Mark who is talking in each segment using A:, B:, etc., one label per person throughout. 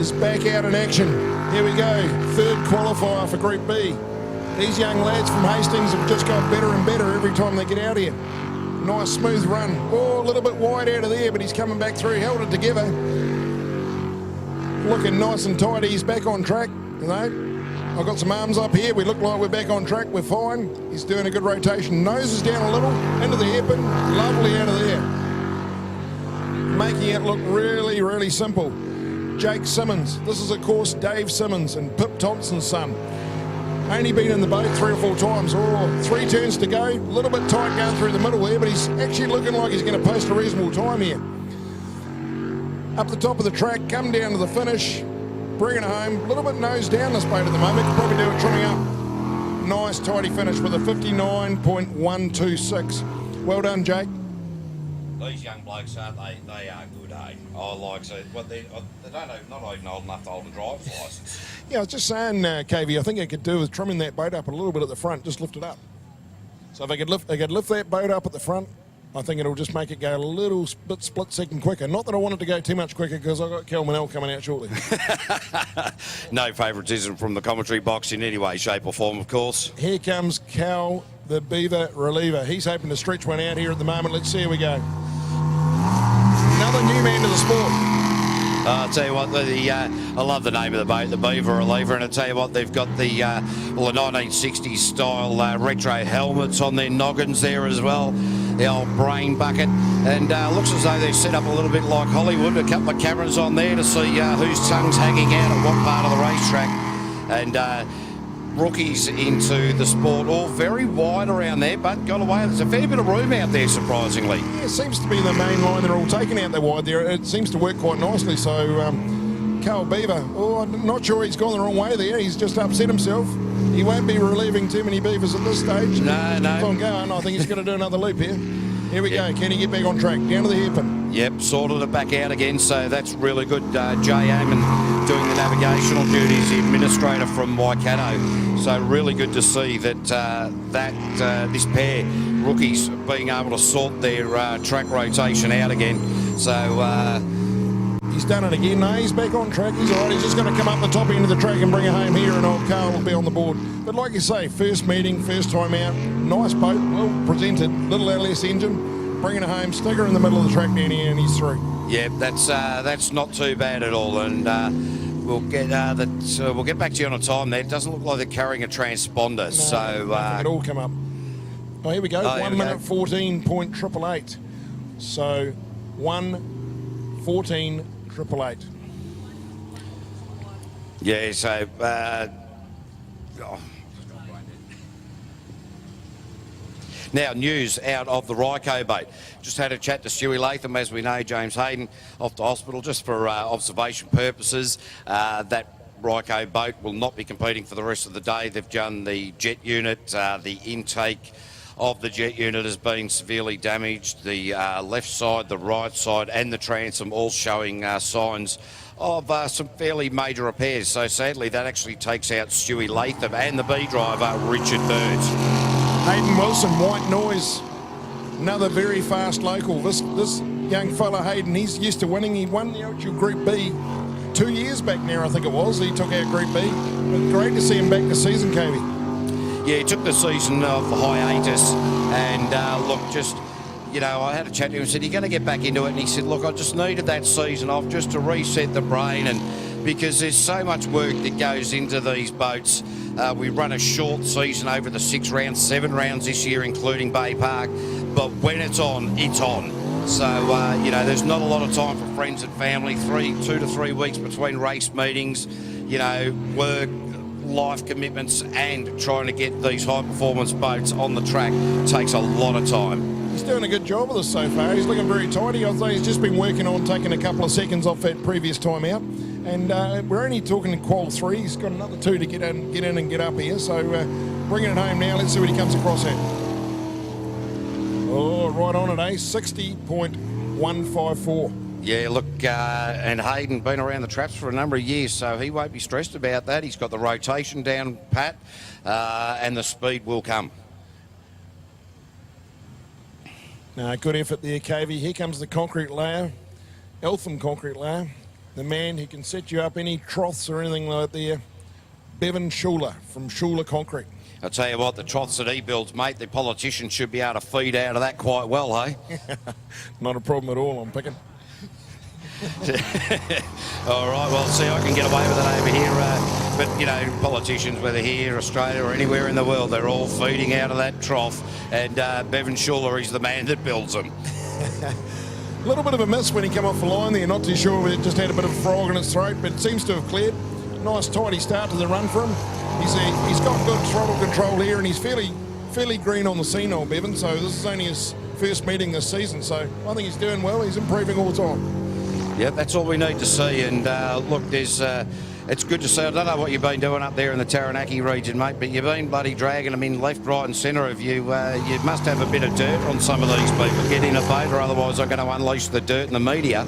A: is back out in action. Here we go, third qualifier for Group B. These young lads from Hastings have just got better and better every time they get out here. Nice smooth run. Oh, a little bit wide out of there, but he's coming back through, held it together. Looking nice and tidy, he's back on track, you know. I've got some arms up here, we look like we're back on track, we're fine. He's doing a good rotation. Nose is down a little, into the hairpin, lovely out of there. Making it look really, really simple. Jake Simmons, this is of course Dave Simmons and Pip Thompson's son. Only been in the boat 3 or 4 times. Oh, 3 turns to go, a little bit tight going through the middle there, but he's actually looking like he's going to post a reasonable time here. Up the top of the track, come down to the finish, bringing it home. A little bit nose down this boat at the moment, could probably do it trimming up. Nice tidy finish with a 59.126. Well done, Jake.
B: These young blokes, aren't they? They are good, eh? I like so. Well, they not even old enough to hold a driver's licence.
A: Yeah, I was just saying, KV, I think I could do with trimming that boat up a little bit at the front, just lift it up. So if I could lift that boat up at the front, I think it'll just make it go a little bit split second quicker. Not that I want it to go too much quicker because I've got Cal Manell coming out shortly.
B: No favouritism from the commentary box in any way, shape or form, of course.
A: Here comes Cal, the Beaver reliever. He's hoping to stretch one out here at the moment. Let's see how we go. Another new man to the sport.
B: I'll tell you what, I love the name of the boat, the Beaver Reliever, and I'll tell you what, they've got the 1960s style retro helmets on their noggins there as well, the old brain bucket, and looks as though they're set up a little bit like Hollywood, a couple of cameras on there to see whose tongue's hanging out at what part of the racetrack, and rookies into the sport, all very wide around there, but got away. There's a fair bit of room out there, surprisingly.
A: Yeah, it seems to be the main line. They're all taken out there wide there. It seems to work quite nicely. So, Carl Beaver, I'm not sure he's gone the wrong way there. He's just upset himself. He won't be relieving too many beavers at this stage.
B: No.
A: Keep on going. I think he's going to do another loop here. Here we go. Can he get back on track? Down to the hairpin.
B: Yep, sorted it back out again, so that's really good. Jay Amon doing the navigational duties, the administrator from Waikato. So really good to see that this pair, rookies, being able to sort their track rotation out again. So
A: he's done it again. No, he's back on track. He's all right. He's just going to come up the top end of the track and bring it home here, and old Carl will be on the board. But like you say, first meeting, first time out, nice boat, well presented, little LS engine, bringing it home, sticker in the middle of the track down here, and he's through.
B: Yeah, that's not too bad at all, and we'll get back to you on a time there. It doesn't look like they're carrying a transponder, no,
A: so it'll all come up. Oh, here we go. 1 minute 14.888. So 1:14.888.
B: Yeah, so now news out of the Ryco boat. Just had a chat to Stewie Latham. As we know, James Hayden off to hospital just for observation purposes. That Ryco boat will not be competing for the rest of the day. They've done the jet unit, the intake of the jet unit has been severely damaged. The left side, the right side and the transom all showing signs of some fairly major repairs. So sadly that actually takes out Stewie Latham and the B driver Richard Burns.
A: Hayden Wilson, White Noise, another very fast local. This young fella Hayden, he's used to winning. He won the actual Group B 2 years back now, I think it was. He took out Group B. But great to see him back this season, Kobe.
B: Yeah, he took the season of hiatus, and look, just, you know, I had a chat to him and said, you're going to get back into it, and he said, look, I just needed that season off just to reset the brain, and because there's so much work that goes into these boats. We run a short season over the 6 rounds, 7 rounds this year, including Bay Park, but when it's on, it's on. So, you know, there's not a lot of time for friends and family, 2 to 3 weeks between race meetings, you know, work, life commitments, and trying to get these high performance boats on the track takes a lot of time.
A: He's doing a good job of this so far. He's looking very tidy. I think he's just been working on taking a couple of seconds off that previous time out. And we're only talking in qual 3. He's got another 2 to get in and get up here. So bringing it home now. Let's see what he comes across at. Oh, right on it, eh? 60.154.
B: Yeah, look, and Hayden been around the traps for a number of years, so he won't be stressed about that. He's got the rotation down pat, and the speed will come.
A: Good effort there, Cavey. Here comes the concrete layer, Eltham concrete layer. the man who can set you up any troughs or anything like there, Bevan Schuler from Schuler Concrete.
B: I'll tell you what, the troughs that he builds, mate, the politicians should be able to feed out of that quite well, hey?
A: Not a problem at all, I'm picking.
B: All right, well, see, I can get away with it over here, but, you know, politicians, whether here, Australia or anywhere in the world, they're all feeding out of that trough, and Bevan Schuler is the man that builds them.
A: A little bit of a miss when he came off the line there, not too sure, but it just had a bit of a frog in his throat, but it seems to have cleared. Nice tidy start to the run for him. He's got good throttle control here, and he's fairly green on the scene, old Bevan, so this is only his first meeting this season, so I think he's doing well. He's improving all the time.
B: Yeah, that's all we need to see, and look, it's good to see. I don't know what you've been doing up there in the Taranaki region, mate, but you've been bloody dragging them in left, right and centre of you. You must have a bit of dirt on some of these people. Get in a boat, or otherwise I'm going to unleash the dirt in the media.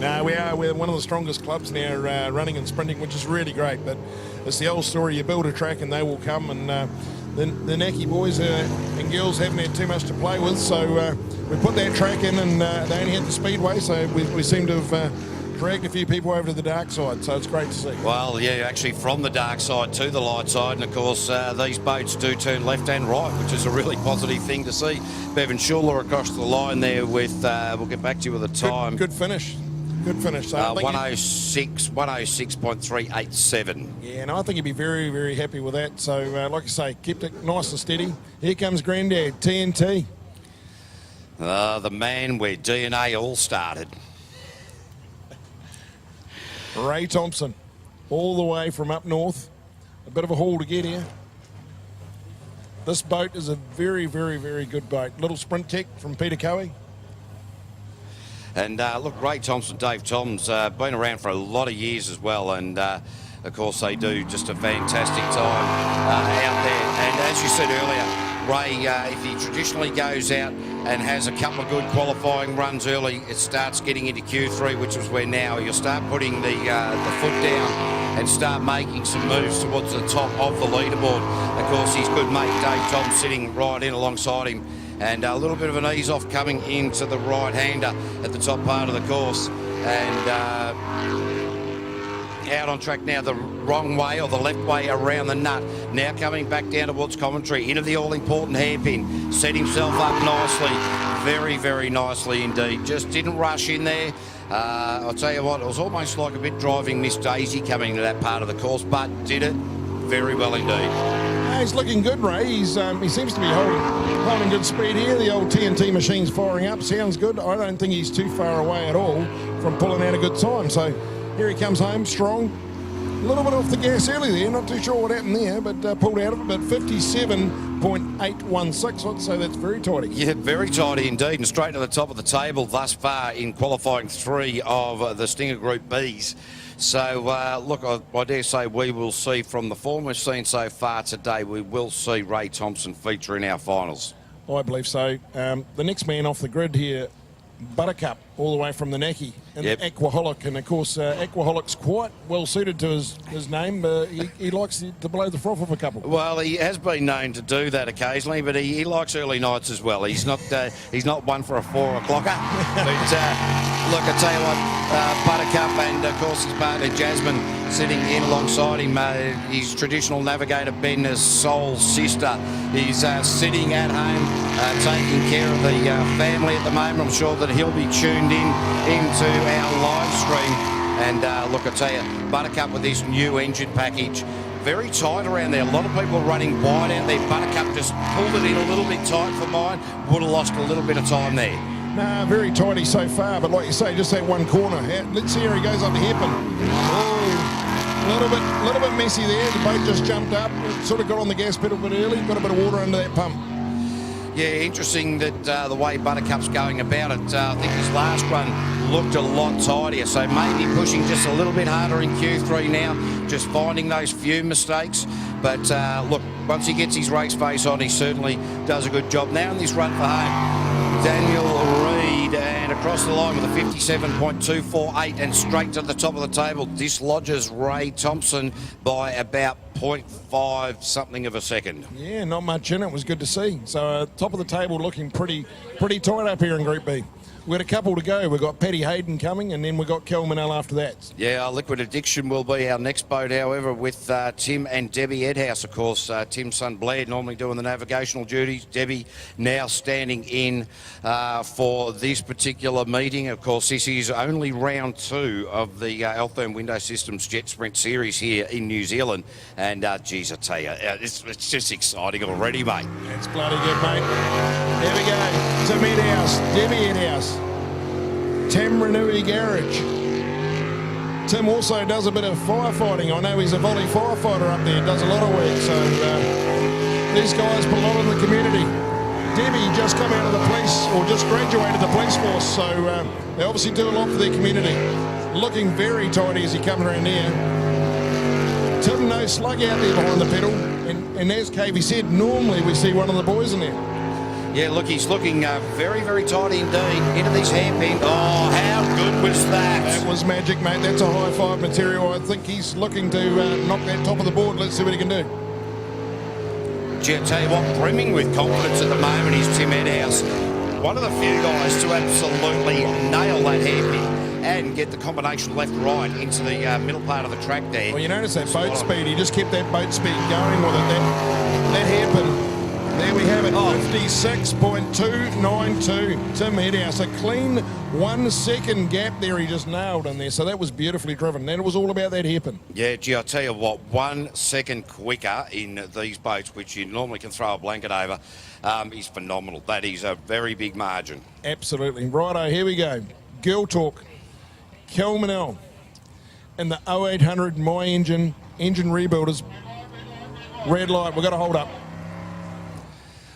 A: No, we're one of the strongest clubs now running and sprinting, which is really great, but it's the old story. You build a track and they will come, and the Naki boys and girls haven't had too much to play with, so we put that track in, and they only had the speedway, so we seem to have dragged a few people over to the dark side, so it's great to see.
B: Well, yeah, actually from the dark side to the light side, and of course these boats do turn left and right, which is a really positive thing to see. Bevan Schuler across the line there with, we'll get back to you with a time.
A: Good finish. Good finish. So
B: 106.387.
A: Yeah, and I think he'd be very, very happy with that. So, like I say, kept it nice and steady. Here comes Grandad, TNT.
B: The man where DNA all started.
A: Ray Thompson, all the way from up north. A bit of a haul to get here. This boat is a very, very, very good boat. Little sprint tech from Peter Coey.
B: And look, Ray Thompson, Dave Tom's been around for a lot of years as well, and of course they do just a fantastic time out there. And as you said earlier, Ray, if he traditionally goes out and has a couple of good qualifying runs early, it starts getting into Q3, which is where now you'll start putting the foot down and start making some moves towards the top of the leaderboard. Of course, his good mate Dave Tom sitting right in alongside him, and a little bit of an ease off coming into the right-hander at the top part of the course, and out on track now the wrong way, or the left way around the nut. Now coming back down towards commentary, into the all-important hairpin, set himself up nicely, very, very nicely indeed. Just didn't rush in there. I'll tell you what, it was almost like a bit driving Miss Daisy coming to that part of the course, but did it very well indeed.
A: He's looking good, Ray. He seems to be holding good speed here. The old TNT machine's firing up. Sounds good. I don't think he's too far away at all from pulling out a good time. So here he comes home, strong. A little bit off the gas early there. Not too sure what happened there, but pulled out of it. But 57.816, I'd say that's very tidy.
B: Yeah, very tidy indeed, and straight to the top of the table thus far in qualifying 3 of the Stinger Group Bs. So, look, I dare say we will see from the form we've seen so far today, we will see Ray Thompson feature in our finals.
A: I believe so. The next man off the grid here, Buttercup, all the way from the Naki, and Aquaholic. And of course, Aquaholic's quite well suited to his name. He likes to blow the froth off a couple.
B: Well, he has been known to do that occasionally, but he likes early nights as well. He's not one for a 4 o'clocker. But look, I tell you what, Buttercup and of course his partner Jasmine sitting in alongside him. His traditional navigator Ben, his soul sister, is sitting at home taking care of the family at the moment. I'm sure that he'll be tuned into our live stream. And look, I tell you, Buttercup with this new engine package, very tight around there. A lot of people are running wide out there. Buttercup just pulled it in a little bit tight for mine. Would have lost a little bit of time there.
A: Nah, very tidy so far, but like you say, just that one corner. Let's see how he goes up the hairpin. Oh, a little bit messy there. The boat just jumped up, sort of got on the gas pedal a bit early, got a bit of water under that pump.
B: Yeah, interesting that the way Buttercup's going about it. I think his last run looked a lot tidier, so maybe pushing just a little bit harder in Q3 now, just finding those few mistakes. But look, once he gets his race face on, he certainly does a good job. Now in this run for home, Daniel Reid, and across the line with a 57.248 and straight to the top of the table, dislodges Ray Thompson by about 0.5 something of a second.
A: Yeah, not much in it. It was good to see. So top of the table looking pretty tight up here in Group B. We've got a couple to go. We've got Paddy Hayden coming, and then we've got Kel Manel after that.
B: Yeah, Liquid Addiction will be our next boat, however, with Tim and Debbie Edhouse, of course. Tim's son Blair normally doing the navigational duties. Debbie now standing in for this particular meeting. Of course, this is only round 2 of the Altherm Window Systems Jet Sprint Series here in New Zealand. And, geez, I tell you, it's just exciting already, mate.
A: It's bloody good, mate. There we go. Tim Edhouse, Debbie Edhouse, Wanganui Garage. Tim also does a bit of firefighting. I know he's a volley firefighter up there, does a lot of work. So these guys put a lot in the community. Debbie just come out of the police, or just graduated the police force, so they obviously do a lot for their community. Looking very tidy as he comes around here. Tim, no slug out there behind the pedal, and as Kavey said, normally we see one of the boys in there.
B: Yeah, look, he's looking very, very tidy indeed. Into these hairpin. Oh, how good was that?
A: That was magic, mate. That's a high five material. I think he's looking to knock that top of the board. Let's see what he can do.
B: Gee, I tell you what, brimming with confidence at the moment is Tim Edhouse. One of the few guys to absolutely nail that hairpin and get the combination left-right into the middle part of the track there.
A: Well, you notice that boat speed. He just kept that boat speed going with it. That hairpin. There we have it, 56.292. Tim Edhouse, a clean 1 second gap there he just nailed in there. So that was beautifully driven. Then it was all about that hairpin.
B: Yeah, gee, I tell you what, 1 second quicker in these boats, which you normally can throw a blanket over, is phenomenal. That is a very big margin.
A: Absolutely. Righto, here we go. Girl talk. Kel Manel in the 0800 My Engine Rebuilders. Red light, we've got to hold up.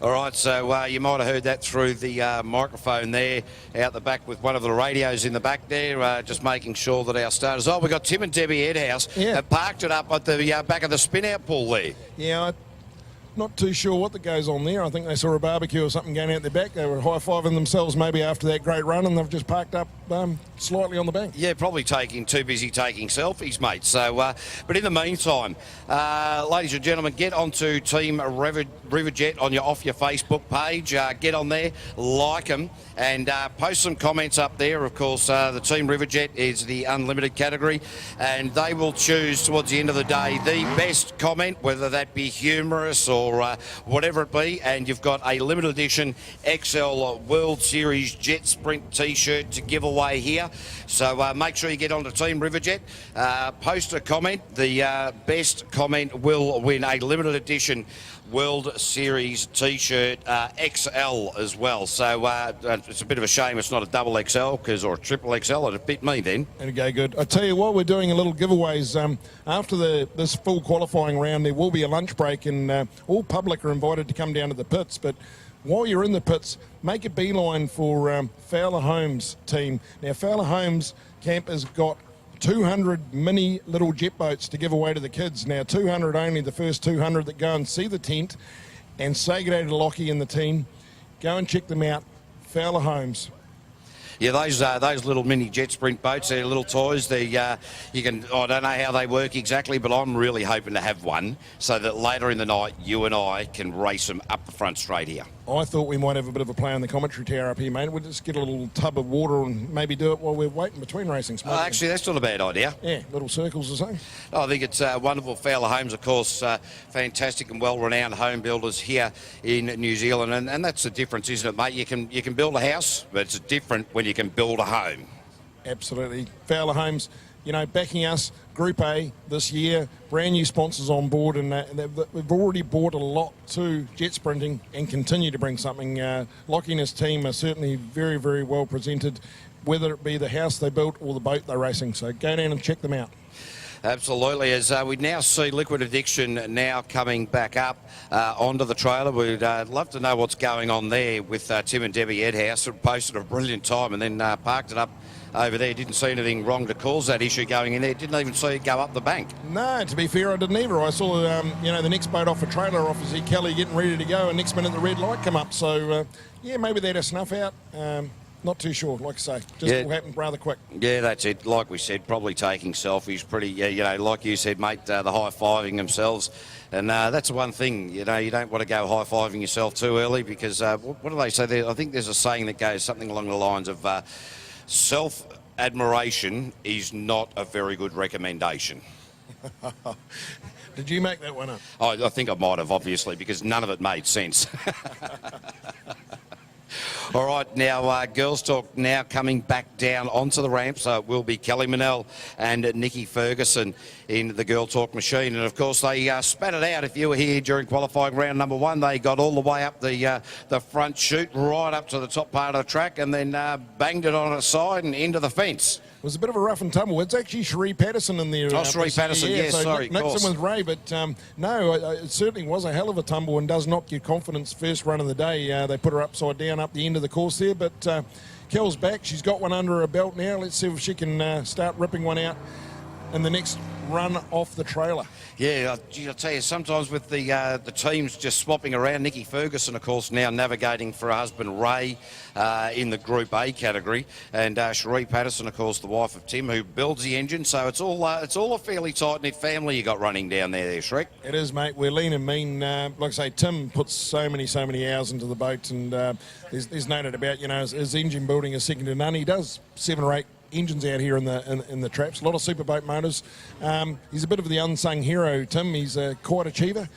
B: All right, so you might have heard that through the microphone there out the back with one of the radios in the back there, just making sure that our starters... Oh, we've got Tim and Debbie Edhouse have parked it up at the back of the spin-out pool there. Yeah,
A: I'm not too sure what that goes on there. I think they saw a barbecue or something going out the back. They were high-fiving themselves maybe after that great run, and they've just parked up slightly on the bank.
B: Yeah, probably too busy taking selfies, mate. So, but in the meantime, ladies and gentlemen, get onto Team Riverjet on off your Facebook page. Get on there, like them, and post some comments up there. Of course, the Team Riverjet is the unlimited category, and they will choose towards the end of the day the best comment, whether that be humorous or whatever it be. And you've got a limited edition XL World Series Jet Sprint T-shirt to give away here. So make sure you get onto Team Riverjet, post a comment. The best comment will win a limited edition World Series T-shirt, XL as well. So it's a bit of a shame it's not a double XL or a triple XL. It'd bit me then.
A: Okay, good. I tell you what, we're doing a little giveaways. After this full qualifying round, there will be a lunch break, and all public are invited to come down to the pits. But while you're in the pits, make a beeline for Fowler Homes team. Now, Fowler Homes camp has got 200 mini little jet boats to give away to the kids. Now, 200 only, the first 200 that go and see the tent, and say good day to Lockie and the team. Go and check them out, Fowler Homes.
B: Yeah, those little mini jet sprint boats, they're little toys. They you can. I don't know how they work exactly, but I'm really hoping to have one so that later in the night you and I can race them up the front straight here.
A: I thought we might have a bit of a play on the commentary tower up here, mate. We'll just get a little tub of water and maybe do it while we're waiting between racings.
B: Actually, that's not a bad idea.
A: Yeah, little circles or something.
B: I think it's wonderful. Fowler Homes, of course, fantastic and well-renowned home builders here in New Zealand, and that's the difference, isn't it, mate? You can build a house, but it's different when you can build a home.
A: Absolutely. Fowler Homes, you know, backing us, Group A this year, brand new sponsors on board, and they've already brought a lot to jet sprinting and continue to bring something. Lockie and his team are certainly very, very well presented, whether it be the house they built or the boat they're racing. So go down and check them out.
B: Absolutely, as we now see Liquid Addiction now coming back up onto the trailer. We'd love to know what's going on there with Tim and Debbie Edhouse, who posted a brilliant time and then parked it up over there. Didn't see anything wrong to cause that issue going in there. Didn't even see it go up the bank.
A: No, to be fair, I didn't either. I saw, the next boat off a trailer off, see Kelly getting ready to go, and next minute the red light come up. So, yeah, maybe they had a snuff out. Not too sure, like I say. Just all happened rather quick.
B: Yeah, that's it. Like we said, probably taking selfies. Pretty, like you said, mate, the high-fiving themselves. And that's the one thing, you know, you don't want to go high-fiving yourself too early because what do they say there? I think there's a saying that goes something along the lines of self-admiration is not a very good recommendation.
A: Did you make that one up?
B: I think I might have, obviously, because none of it made sense. All right, now girls talk now coming back down onto the ramp. So it will be Kelly Manell and Nikki Ferguson in the girl talk machine. And of course, they spat it out. If you were here during qualifying round number 1, they got all the way up the front chute, right up to the top part of the track, and then banged it on its side and into the fence.
A: It was a bit of a rough and tumble. It's actually Cherie Patterson in there.
B: Oh, Cherie Patterson, yeah,
A: so
B: sorry,
A: Nixon with Ray, but no, it certainly was a hell of a tumble and does knock your confidence first run of the day. They put her upside down up the end of the course there, but Kel's back. She's got one under her belt now. Let's see if she can start ripping one out in the next run off the trailer.
B: Yeah, I'll tell you, sometimes with the teams just swapping around, Nikki Ferguson, of course, now navigating for her husband Ray in the Group A category, and Cherie Patterson, of course, the wife of Tim, who builds the engine. So it's all a fairly tight-knit family you got running down there, Shrek.
A: It is, mate. We're lean and mean. Like I say, Tim puts so many hours into the boat, and there's no doubt about, you know, his engine building is second to none. He does 7 or 8 engines out here in the traps, a lot of superboat motors. He's a bit of the unsung hero, Tim. He's a quiet achiever.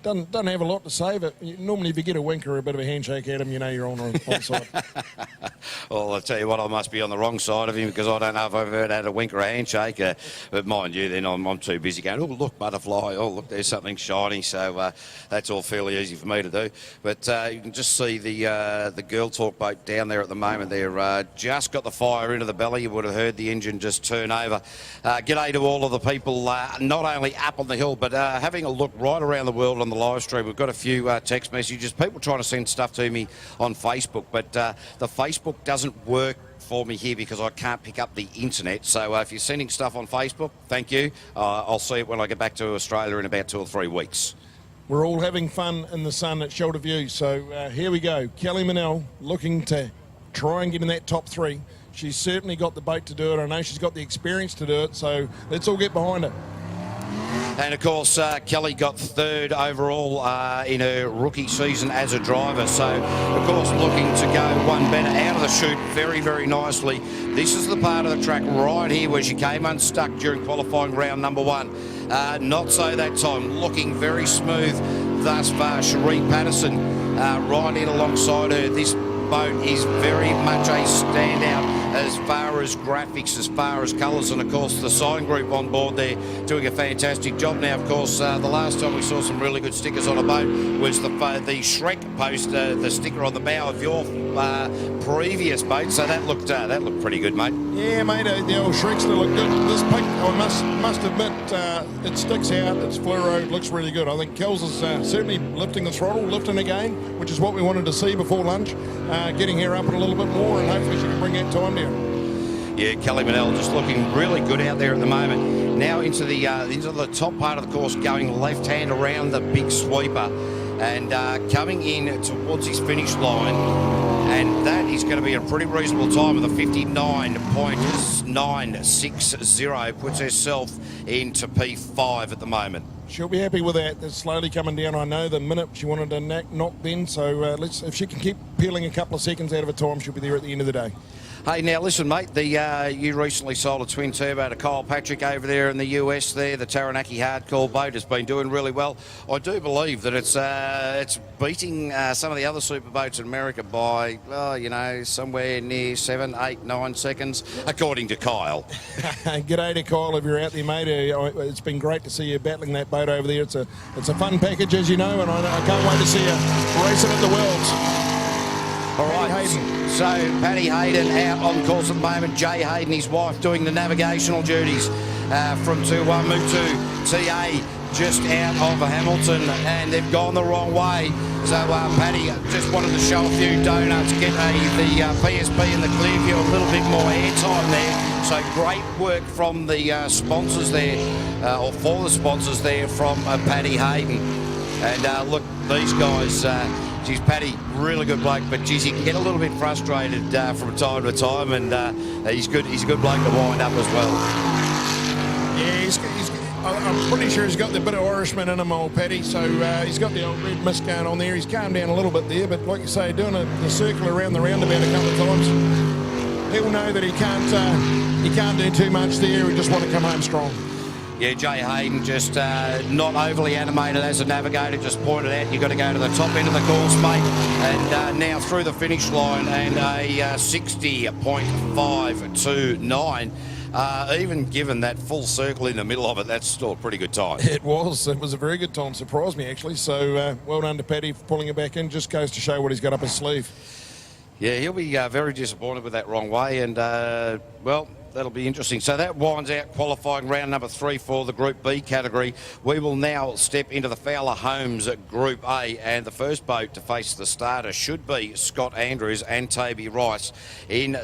A: Doesn't have a lot to say, but normally if you get a wink or a bit of a handshake at him, you know you're on side.
B: Well, I'll tell you what, I must be on the wrong side of him because I don't know if I've ever had a wink or a handshake. But mind you, then I'm too busy going, oh, look, butterfly. Oh, look, there's something shiny. So that's all fairly easy for me to do. But you can just see the girl talk boat down there at the moment. They're just got the fire into the belly. You would have heard the engine just turn over. G'day to all of the people, not only up on the hill, but having a look right around the world on the live stream. We've got a few text messages, people trying to send stuff to me on Facebook, but the Facebook doesn't work for me here because I can't pick up the internet. So if you're sending stuff on Facebook, thank you. I'll see it when I get back to Australia in about 2 or 3 weeks.
A: We're all having fun in the sun at Shelter View. So here we go. Kelly Manell looking to try and get in that top 3. She's certainly got the boat to do it. I know she's got the experience to do it. So let's all get behind her.
B: And of course, Kelly got 3rd overall in her rookie season as a driver. So, of course, looking to go one better out of the chute very, very nicely. This is the part of the track right here where she came unstuck during qualifying round number 1. Not so that time. Looking very smooth thus far. Cherie Patterson right in alongside her. This boat is very much a standout as far as graphics, as far as colours, and of course the sign group on board there doing a fantastic job. Now, of course, the last time we saw some really good stickers on a boat was the Shrek post, the sticker on the bow of your previous boat. So that looked pretty good, mate.
A: Yeah, mate, the old Shreks still look good. This pink, I must admit, it sticks out. It's fluoro, looks really good. I think Kels is certainly lifting the throttle, lifting again, which is what we wanted to see before lunch. Getting her up a little bit more, and hopefully she can bring that time down.
B: Yeah, Kelly Manell just looking really good out there at the moment. Now into the top part of the course, going left hand around the big sweeper, and coming in towards his finish line. And that is going to be a pretty reasonable time with a 59.960. Puts herself into P5 at the moment.
A: She'll be happy with that. It's slowly coming down. I know the minute she wanted to knock then. So if she can keep peeling a couple of seconds out of her time, she'll be there at the end of the day.
B: Hey, now listen, mate, you recently sold a twin turbo to Kyle Patrick over there in the US there. The Taranaki hardcore boat has been doing really well. I do believe that it's beating some of the other super boats in America by, well, you know, somewhere near 7, 8, 9 seconds, according to Kyle.
A: G'day to Kyle if you're out there, mate. It's been great to see you battling that boat over there. It's a fun package, as you know, and I can't wait to see you racing at the Worlds.
B: All right, so Paddy Hayden out on course at the moment. Jay Hayden, his wife, doing the navigational duties from Tuamutu. TA just out of Hamilton, and they've gone the wrong way. So Paddy just wanted to show a few donuts, get the PSP and the Clearview a little bit more airtime there. So great work from the sponsors there, or for the sponsors there from Paddy Hayden. And look, these guys... Geez, Paddy, really good bloke, but geez, he can get a little bit frustrated from time to time, and he's good. He's a good bloke to wind up as well.
A: Yeah, I'm pretty sure he's got the bit of Irishman in him, old Paddy, so he's got the old red mist going on there. He's calmed down a little bit there, but like you say, doing the circle around the roundabout a couple of times, he'll know that he can't do too much there. We just want to come home strong.
B: Yeah, Jay Hayden just not overly animated as a navigator, just pointed out you've got to go to the top end of the course, mate. And now through the finish line and a 60.529. Even given that full circle in the middle of it, that's still a pretty good time.
A: It was a very good time. Surprised me, actually. So well done to Paddy for pulling it back in. Just goes to show what he's got up his sleeve.
B: Yeah, he'll be very disappointed with that wrong way. And, well, that'll be interesting. So that winds out qualifying round number 3 for the Group B category. We will now step into the Fowler Homes Group A, and the first boat to face the starter should be Scott Andrews and Toby Rice in